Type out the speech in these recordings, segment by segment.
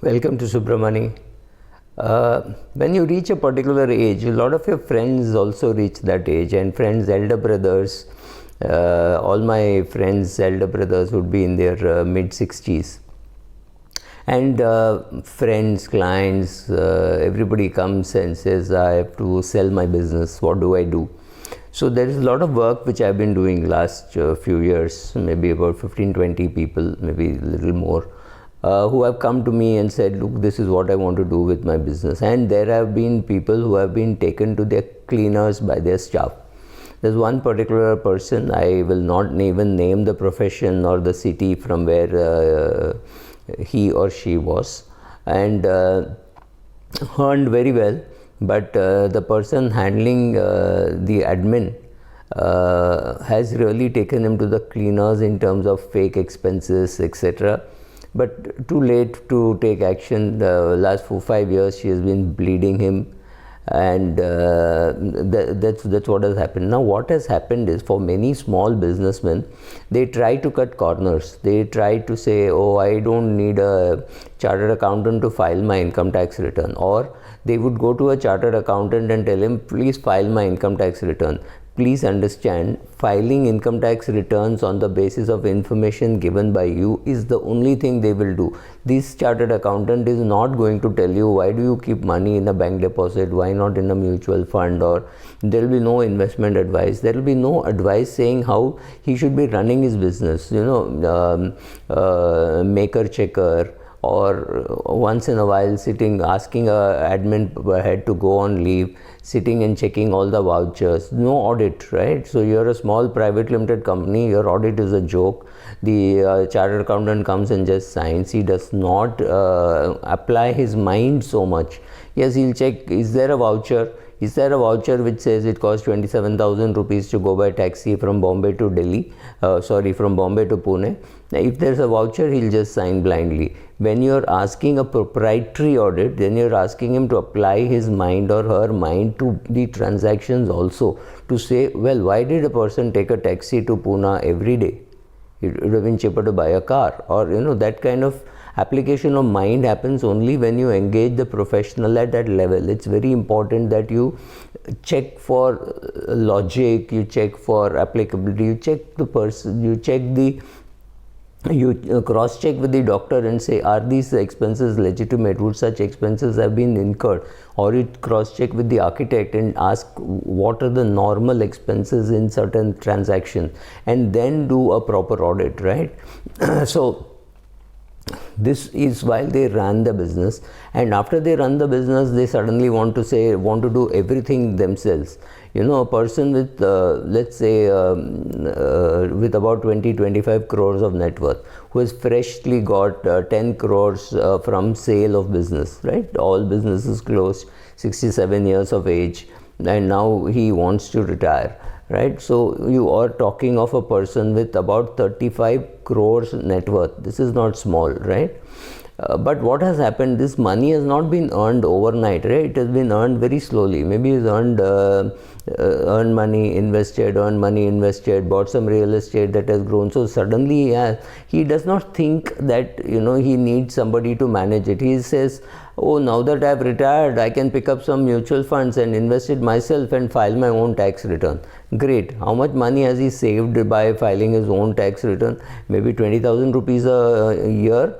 Welcome to Subramani. When you reach a particular age, a lot of your friends also reach that age, and friends, elder brothers, all my friends, elder brothers would be in their mid 60s. And friends, clients, everybody comes and says, I have to sell my business. What do I do? So there is a lot of work which I've been doing last few years, maybe about 15-20 people, maybe a little more, who have come to me and said, look, this is what I want to do with my business. And there have been people who have been taken to their cleaners by their staff. There's one particular person, I will not even name the profession or the city from where he or she was, and earned very well, but the person handling the admin has really taken him to the cleaners in terms of fake expenses, etc. But too late to take action. The last 4-5 years she has been bleeding him, and that's what has happened. Now what has happened is, for many small businessmen, they try to cut corners. They try to say, oh, I don't need a chartered accountant to file my income tax return, or they would go to a chartered accountant and tell him, please file my income tax return. Please understand, filing income tax returns on the basis of information given by you is the only thing they will do. This chartered accountant is not going to tell you, why do you keep money in a bank deposit, why not in a mutual fund, or there will be no investment advice. There will be no advice saying how he should be running his business, maker checker, or once in a while sitting asking a admin head to go on leave, sitting and checking all the vouchers. No audit, right? So you're a small private limited company, your audit is a joke. The chartered accountant comes and just signs. He does not apply his mind so much. Yes, he'll check, is there a voucher? Is there a voucher which says it costs 27,000 rupees to go by taxi from Bombay to Delhi? From Bombay to Pune. If there's a voucher, he'll just sign blindly. When you're asking a proprietary audit, then you're asking him to apply his mind or her mind to the transactions also, to say, well, why did a person take a taxi to Pune every day? It would have been cheaper to buy a car, or that kind of application of mind happens only when you engage the professional at that level. It's very important that you check for logic, you check for applicability, you check the person, you cross-check with the doctor and say, are these expenses legitimate? Would such expenses have been incurred? Or you cross-check with the architect and ask, what are the normal expenses in certain transactions? And then do a proper audit, right? So this is while they run the business, and after they run the business, they suddenly want to do everything themselves. A person with let's say with about 20-25 crores of net worth, who has freshly got 10 crores from sale of business, right? All businesses closed, 67 years of age, and now he wants to retire, right? So you are talking of a person with about 35 crores net worth. This is not small, right? But what has happened, this money has not been earned overnight, right? It has been earned very slowly. Maybe he's earned money, invested, bought some real estate that has grown. So suddenly he does not think that he needs somebody to manage it. He says, oh, now that I've retired, I can pick up some mutual funds and invest it myself and file my own tax return. Great. How much money has he saved by filing his own tax return? Maybe 20,000 rupees a year.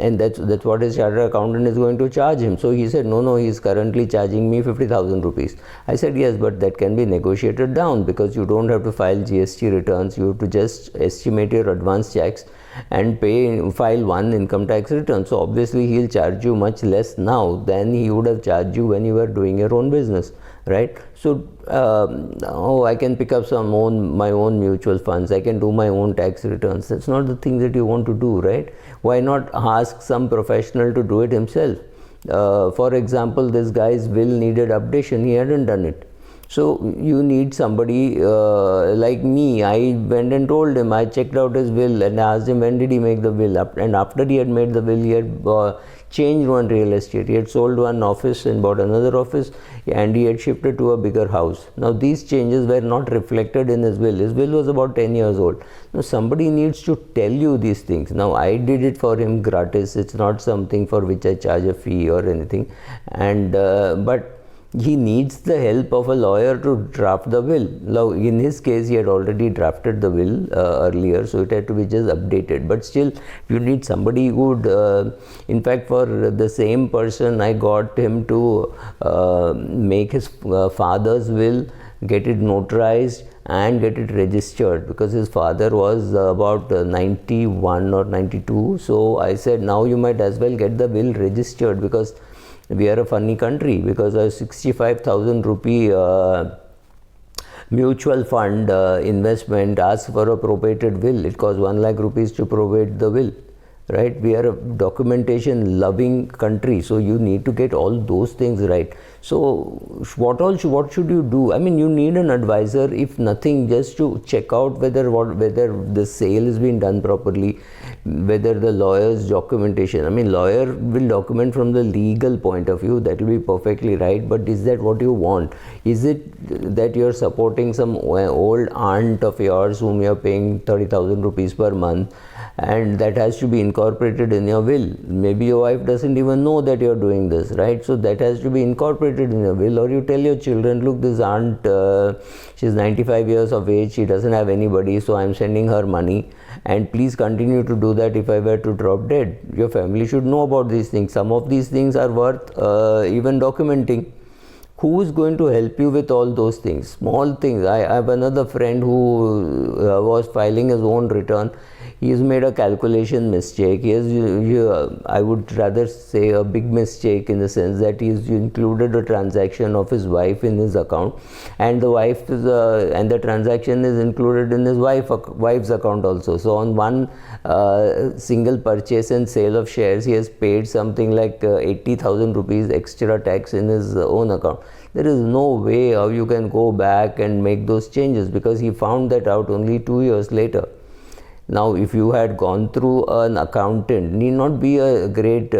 And that's what his chartered accountant is going to charge him. So he said, no, he is currently charging me 50,000 rupees. I said, yes, but that can be negotiated down, because you don't have to file GST returns. You have to just estimate your advance checks and file one income tax return. So obviously he'll charge you much less now than he would have charged you when you were doing your own business, right? So I can pick up my own mutual funds, I can do my own tax returns. That's not the thing that you want to do, right? Why not ask some professional to do it himself? For example, this guy's will needed updation. He hadn't done it. So you need somebody like me. I went and told him, I checked out his will and asked him when did he make the will. And after he had made the will, he had changed one real estate. He had sold one office and bought another office, and he had shifted to a bigger house. Now these changes were not reflected in his will. His will was about 10 years old. Now somebody needs to tell you these things. Now I did it for him gratis. It's not something for which I charge a fee or anything. And but he needs the help of a lawyer to draft the will. Now, in his case, he had already drafted the will earlier, so it had to be just updated. But still, you need somebody who would, in fact, for the same person, I got him to make his father's will, get it notarized, and get it registered, because his father was about 91 or 92. So I said, now you might as well get the will registered, because we are a funny country, because a 65,000 rupee mutual fund investment asks for a probated will. It costs 1 lakh rupees to probate the will, right? We are a documentation loving country, so you need to get all those things right. So what should you do? I mean, you need an advisor, if nothing, just to check out whether the sale has been done properly, whether the lawyer's documentation, I mean, lawyer will document from the legal point of view, that will be perfectly right, but is that what you want? Is it that you're supporting some old aunt of yours whom you're paying 30,000 rupees per month, and that has to be incorporated in your will? Maybe your wife doesn't even know that you're doing this, right? So that has to be incorporated in your will. Or you tell your children, look, this aunt, she's 95 years of age, she doesn't have anybody, so I'm sending her money, and please continue to do that if I were to drop dead. Your family should know about these things. Some of these things are worth even documenting. Who is going to help you with all those things? Small things. I have another friend who was filing his own return. He has made a calculation mistake. He has, I would rather say, a big mistake, in the sense that he's included a transaction of his wife in his account, and the wife is, and the transaction is included in his wife's account also. So on one single purchase and sale of shares, he has paid something like 80,000 rupees extra tax in his own account. There is no way how you can go back and make those changes, because he found that out only 2 years later. Now, if you had gone through an accountant, need not be a great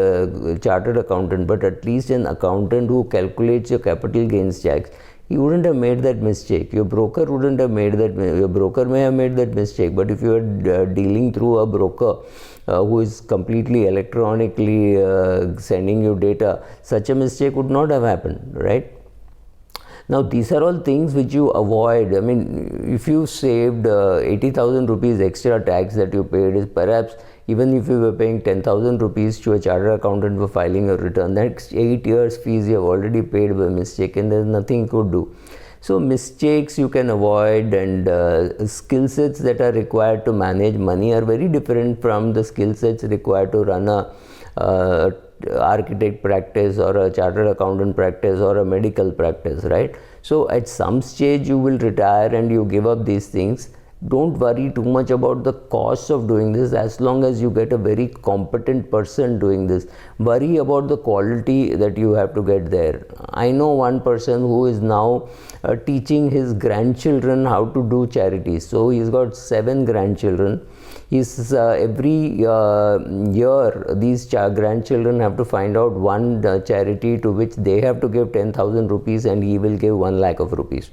chartered accountant, but at least an accountant who calculates your capital gains tax, he wouldn't have made that mistake. Your broker wouldn't have made that. Your broker may have made that mistake, but if you are dealing through a broker who is completely electronically sending you data, such a mistake would not have happened, right? Now, these are all things which you avoid. I mean, if you saved 80,000 rupees extra tax that you paid, is perhaps, even if you were paying 10,000 rupees to a chartered accountant for filing a return, next 8 years fees you have already paid by mistake, and there's nothing you could do. So mistakes you can avoid, and skill sets that are required to manage money are very different from the skill sets required to run a architect practice or a chartered accountant practice or a medical practice, right? So at some stage you will retire and you give up these things. Don't worry too much about the cost of doing this, as long as you get a very competent person doing this. Worry about the quality that you have to get there. I know one person who is now teaching his grandchildren how to do charities. So he's got 7 grandchildren. He's every year these grandchildren have to find out one charity to which they have to give 10,000 rupees, and he will give 1 lakh of rupees.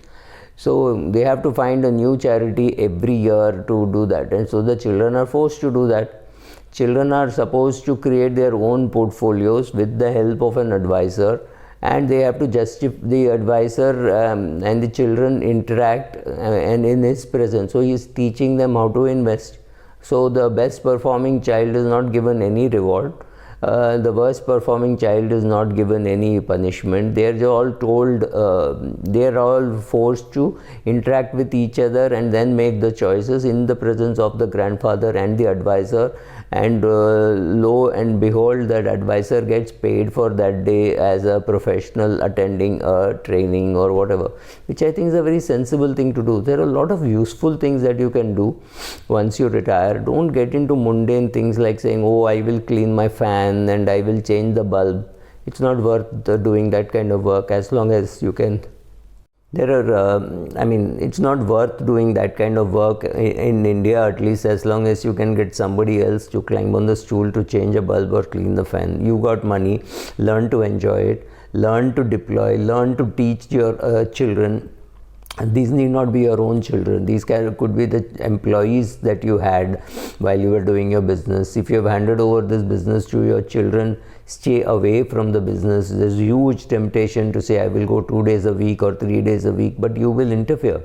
So they have to find a new charity every year to do that, and so the children are forced to do that. Children are supposed to create their own portfolios with the help of an advisor, and they have to justify, the advisor and the children interact and in his presence. So he is teaching them how to invest. So the best performing child is not given any reward. The worst performing child is not given any punishment. They are all told, they are all forced to interact with each other and then make the choices in the presence of the grandfather and the advisor. And lo and behold, that advisor gets paid for that day as a professional attending a training or whatever, which I think is a very sensible thing to do. There are a lot of useful things that you can do once you retire. Don't get into mundane things like saying, oh, I will clean my fan and I will change the bulb. It's not worth doing that kind of work, as long as you can there are, I mean, it's not worth doing that kind of work in India, at least, as long as you can get somebody else to climb on the stool to change a bulb or clean the fan. You got money, learn to enjoy it, learn to deploy, learn to teach your children. These need not be your own children. These could be the employees that you had while you were doing your business. If you have handed over this business to your children, stay away from the business. There's huge temptation to say, I will go 2 days a week or 3 days a week, but you will interfere.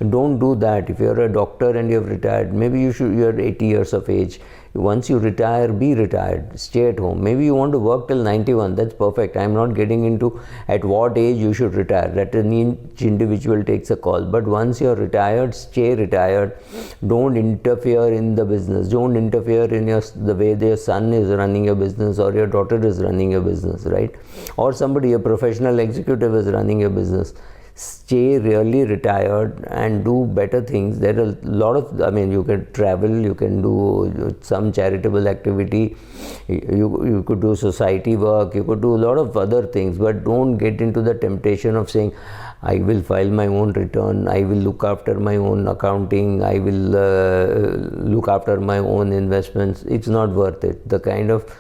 Don't do that. If you're a doctor and you have retired, maybe you're 80 years of age. Once you retire, be retired. Stay at home. Maybe you want to work till 91. That's perfect. I'm not getting into at what age you should retire. That each individual takes a call. But once you're retired, stay retired. Don't interfere in the business. Don't interfere in the way your son is running your business or your daughter is running your business, right? Or somebody, a professional executive, is running your business. Stay really retired and do better things. There are a lot of, I mean, you can travel, you can do some charitable activity, you could do society work, you could do a lot of other things, but don't get into the temptation of saying, I will file my own return, I will look after my own accounting, I will look after my own investments. It's not worth it. The kind of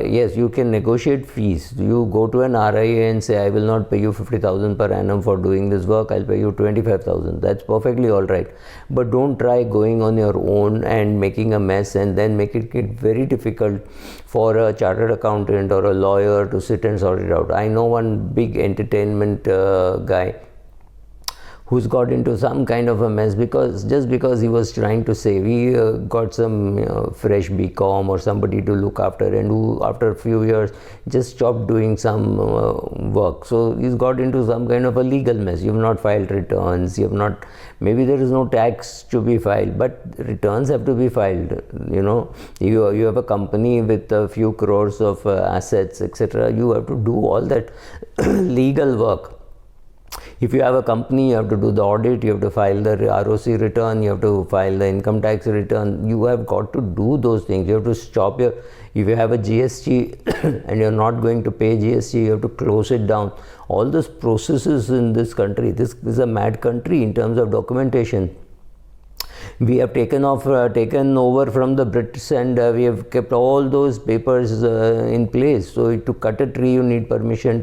yes, you can negotiate fees. You go to an RIA and say, I will not pay you 50,000 per annum for doing this work, I'll pay you 25,000. That's perfectly all right. But don't try going on your own and making a mess and then make it get very difficult for a chartered accountant or a lawyer to sit and sort it out. I know one big entertainment guy who's got into some kind of a mess just because he was trying to save. He got some fresh BCom or somebody to look after, and who after a few years just stopped doing some work. So he's got into some kind of a legal mess. You have not filed returns, you have not, maybe there is no tax to be filed, but returns have to be filed. You know, you have a company with a few crores of assets, etc. You have to do all that legal work. If you have a company, you have to do the audit, you have to file the ROC return, you have to file the income tax return. You have got to do those things. You have to stop if you have a GST and you're not going to pay GST, you have to close it down. All those processes in this country, this is a mad country in terms of documentation. We have taken over from the Brits, and we have kept all those papers in place. So to cut a tree, you need permission.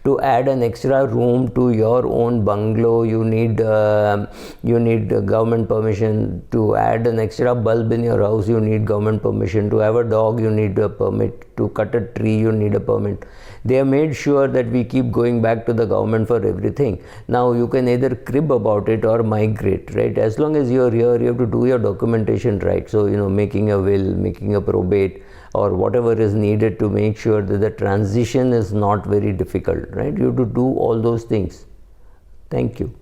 To add an extra room to your own bungalow, you need government permission. To add an extra bulb in your house, you need government permission. To have a dog, you need a permit. To cut a tree, you need a permit. They have made sure that we keep going back to the government for everything. Now you can either crib about it or migrate, right? As long as you're here, you have to do your documentation right. So, you know, making a will, making a probate, or whatever is needed to make sure that the transition is not very difficult, right? You have to do all those things. Thank you.